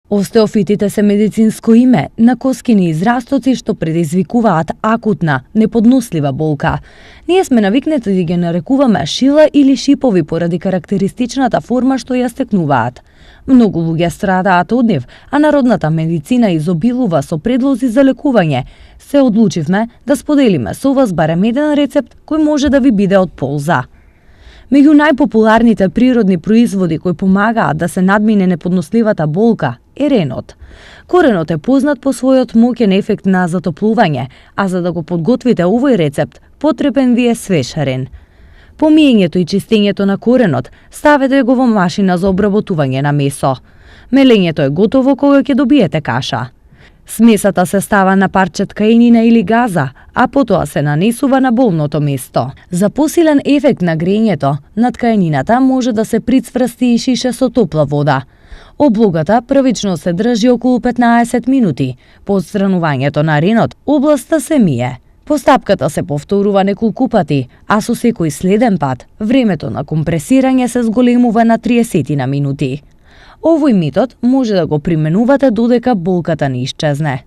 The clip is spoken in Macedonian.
Остеофитите се медицинско име на коскини израстоци што предизвикуваат акутна, неподнослива болка. Ние сме навикнати да ги нарекуваме шила или шипови поради карактеристичната форма што ја стекнуваат. Многу луѓе страдаат од нив, а народната медицина изобилува со предлози за лекување. Се одлучивме да споделиме со вас барем еден рецепт кој може да ви биде од полза. Меѓу најпопуларните природни производи кои помагаат да се надмине неподносливата болка е ренот. Коренот е познат по својот моќен ефект на затоплување, а за да го подготвите овој рецепт, потребен ви е свеж рен. Помиењето и чистењето на коренот ставете го во машина за обработување на месо. Мелењето е готово кога ќе добиете каша. Смесата се става на парче ткаенина или газа, а потоа се нанесува на болното место. За посилен ефект на грењето, на ткаенината може да се прицврсти и шише со топла вода. Облогата првично се држи околу 15 минути. По отстранувањето на ренот, областа се мие. Постапката се повторува неколку пати, а со секој следен пат, времето на компресирање се зголемува на 30 на минути. Овој метод може да го применувате додека болката не исчезне.